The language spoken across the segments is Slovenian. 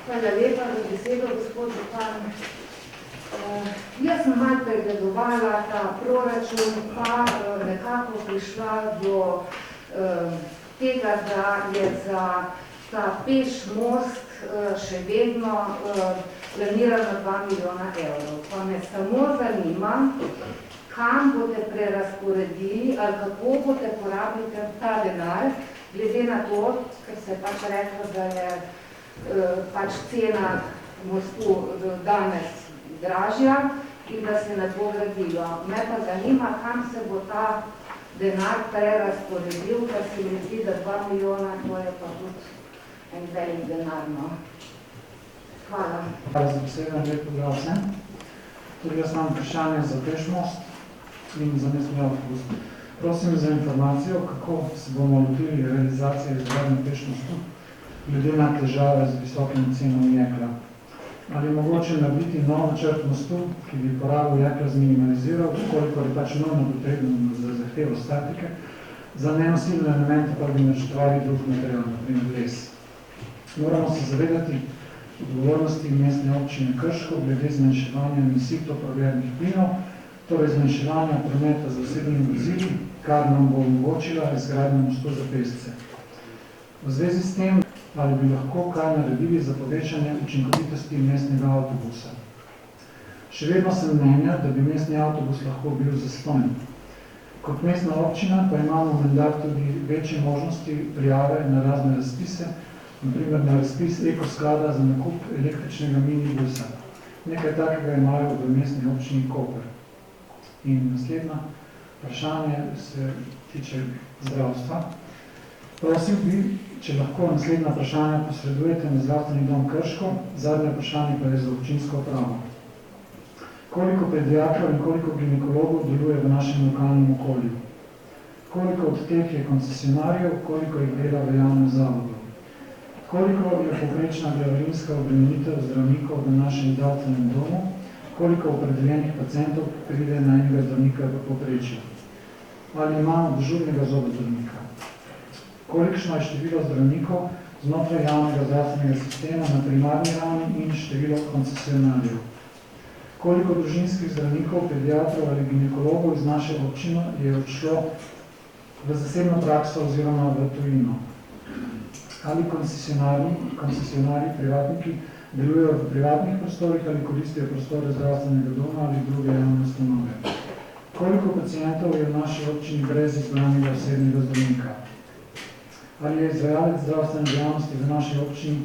Hvala lepa za besedo, gospod župan. Jaz sem malo pregledovala ta proračun, pa nekako prišla do tega, da je za ta peš most še vedno planirano 2 milijona evrov. Pa me samo zanima, kam boste prerasporedili ali kako boste porabili ta denar, glede na to, ker se je pač reklo, da je pač cena mostu danes dražja in da se ne bo gradilo. Me pa zanima, kam se bo ta denar prerasporedil, ker se mi zdi, da 2 milijona, to je pa tudi en velik denar. Hvala. Hvala za besedo, lep pozdrav vsem. Tudi jaz imam vprašanje za peš most in za mestni avtobus. Prosim za informacijo, kako se bomo lotili realizacije izgradnje peš mostu, glede na težave z visokim cenom jekla. Ali je mogoče narediti nov načrt mostu, ki bi porabo jekla zminimaliziral, koliko je pač nujno potrebno za zahtevo statike, za nenosilne elemente pa bi načrtovali drug material, naprimer les. Moramo se zavedati odgovornosti mestne občine Krško glede zmanjševanja emisij toplogrednih plinov, torej zmanjševanja prometa z osebnimi vozili, kar nam bo omogočila izgradnja mostu za pešce. V zvezi s tem, ali bi lahko kaj naredili za povečanje učinkovitosti mestnega avtobusa. Še vedno sem mnenja, da bi mestni avtobus lahko bil zastonj. Kot mestna občina pa imamo menda tudi večje možnosti prijave na razne razpise, naprimer na razpis Ekosklada za nakup električnega minibusa. Nekaj takega imajo v mestni občini Koper. In naslednje vprašanje se tiče zdravstva. Prosim bi, če lahko naslednja vprašanja posredujete na zdravstveni dom Krško, zadnje vprašanje pa je za občinsko upravo. Koliko pediatrov in koliko ginekologov deluje v našem lokalnem okolju? Koliko od teh je koncesionarjev, koliko jih dela v javnem zavodu? Koliko je povprečna glavarinska obremenitev zdravnikov v našem zdravstvenem domu? Koliko opredeljenih pacientov pride na enega zdravnika v povprečju? Ali imamo dežurnega zobozdravnika? Kolikšno je število zdravnikov znotraj javnega zdravstvenega sistema na primarni ravni in število koncesionarjev? Koliko družinskih zdravnikov, pediatrov ali ginekologov iz naše občine je odšlo v zasebno prakso oziroma v tujino? Ali koncesionarji, privatniki delujejo v privatnih prostorih ali koristijo prostore zdravstvenega doma ali druge javne ustanove? Koliko pacientov je v naši občini brez izbranega osebnega zdravnika? Ali je izvajalec zdravstvene dejavnosti v naši občini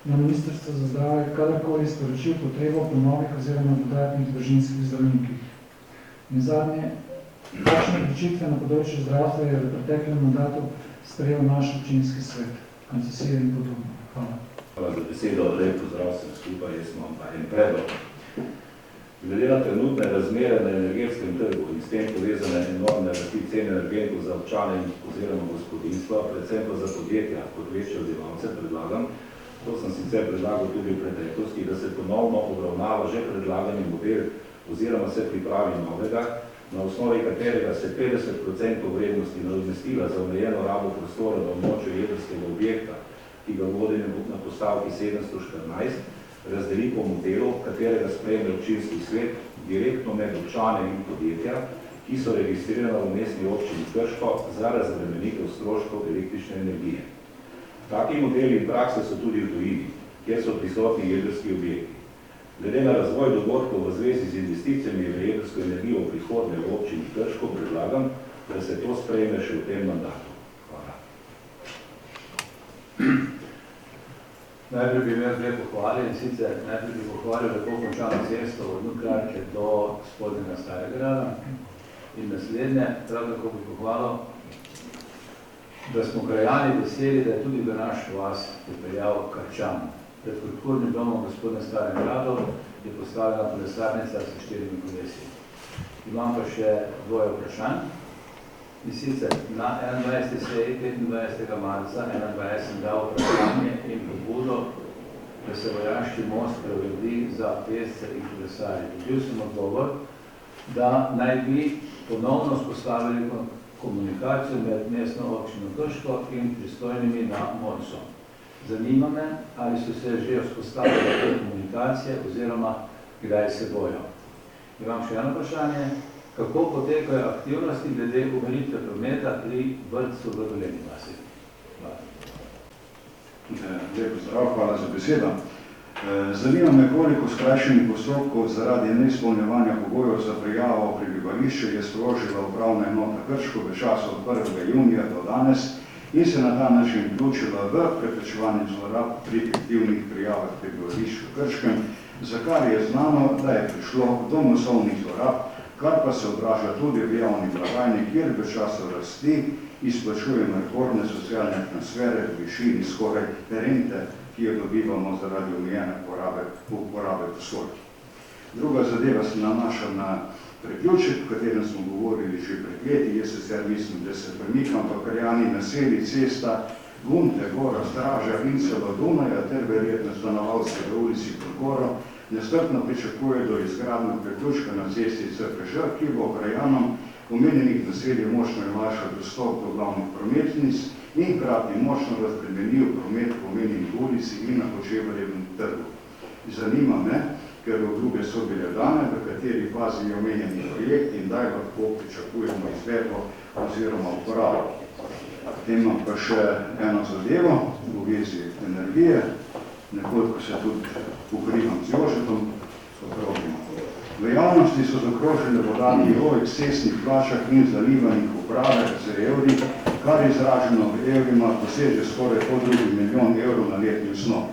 na Ministrstvu za zdravje kadarkoli sporočil potrebo po novih oziroma dodatnih družinskih zdravnikih? In zadnje, kakšne odločitve na področju zdravstva je v preteklem mandatu sprejel naš občinski svet, koncesije in podobno? Hvala. Hvala za besedo, lep pozdrav vsem skupaj, jaz imam pa en predlog. Glede na trenutne razmere na energetskem trgu in s tem povezane enormne rasti cene energentov za občane oziroma gospodinstva, predvsem pa za podjetja kot večje odjemalce, predlagam, to sem sicer predlagal tudi v preteklosti, da se ponovno obravnava že predlagani model oziroma se pripravi novega, na osnovi katerega se 50% vrednosti nadomestila za omejeno rabo prostora na območju jedrskega objekta, ki ga vodi na postavki 714, razdeli po modelu, katerega sprejme občinski svet direktno med občane in podjetja, ki so registrirana v mestni občini Krško za razbremenitev stroškov električne energije. Taki modeli in prakse so tudi v tujini, kjer so prisotni jedrski objekti. Glede na razvoj dogodkov v zvezi z investicijami v jedrsko energijo v prihodnje v občini Krško predlagam, da se to sprejme še v tem mandatu. Hvala. Najprej bi imel dve pohvali, in sicer najprej bi pohvalil lepo končano cesto od Nuklearke do spodnjega Starega grada. In naslednje, prav tako bi pohvalil, da smo krajani veseli, da je tudi v naš vas pripeljal Krčan. Pred kulturnim domom gospodine Starem gradu je postavljena kolesarnica s 4 kolesi. Imam pa še dvoje vprašanj. In sicer na 21. seji 25. marca 2021 sem dal vprašanje in pobudo, da se vojaški most preuredi za pešce in kolesarje. Dobil sem odgovor, da naj bi ponovno vzpostavili komunikacijo med mestno občino Krško in pristojnimi na MORS-u. Zanima me, ali so se že vzpostavile te komunikacije oziroma kdaj se bojo. Imam še eno vprašanje. Kako potekajo aktivnosti glede uveljavitve prometa pri vrtcu v Dolenji vasi? Lep pozdrav, hvala za besedo. Zanima me, koliko skrajšanih postopkov zaradi neizpolnjevanja pogojev za prijavo prebivališče je sprožila upravna enota Krško v času od 1. junija do danes in se na ta način vključila v preprečevanje zlorab pri fiktivnih prijavah prebivališč v Krškem, za kar je znano, da je prišlo do masovnih zlorab, kar pa se odraža tudi v javni blagajni, kjer v času rasti izplačujemo rekordne socialne transfere v višini skoraj rente, ki jo dobivamo zaradi omejene uporabe prostorov. Druga zadeva se nanaša na priključek, o katerem smo govorili že pred leti. Jaz sicer mislim, da se premikam po krajani naselji cesta Gunte, Gora, Straža in celo Dunaja ter verjetno stanovalci v ulici Progoro nestrpno pričakuje do izgradnje priključka na cesti CPŽ, ki bo krajanom omenjenih naselij močno olajšal dostop do glavnih prometnic in hkrati močno razbremenil promet po omenjenih ulici in na Kočevarjevem trgu. Zanima me, ker obljube so bile dane, v kateri fazi je omenjeni projekt in kdaj lahko pričakujemo izvedbo oziroma uporabo. Potem imam pa še eno zadevo v vezi energije, nekoliko se tudi pokrivam z Jožetom, V javnosti so zakrožili podatki o ekscesnih plačah in zalivanih upravah z evri, kar izraženo v evrima doseže skoraj $2 milijon evrov na letni osnovi.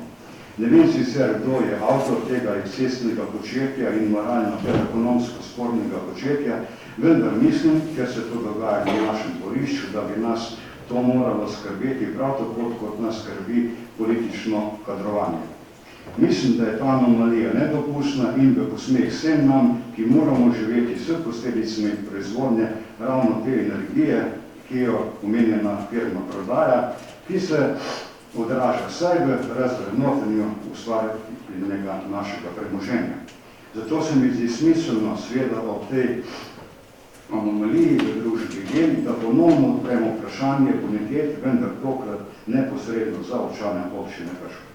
Ne vem sicer, kdo je avtor tega ekscesnega početja in moralno ter ekonomsko spornega početja, vendar mislim, ker se to dogaja na našem dvorišču, da bi nas to moralo skrbeti prav tako, kot nas skrbi politično kadrovanje. Mislim, da je ta anomalija nedopustna in v posmeh vsem nam, ki moramo živeti s posledicami proizvodnje ravno te energije, ki jo omenjena firma prodaja, ki se odraža vsaj v razvrednotenju ustvarjenega našega premoženja. Zato se mi zdi smiselno, seveda ob tej anomaliji v družbi Gen, da ponovno odpremo vprašanje bonitet, vendar tokrat neposredno za občane občine Krško.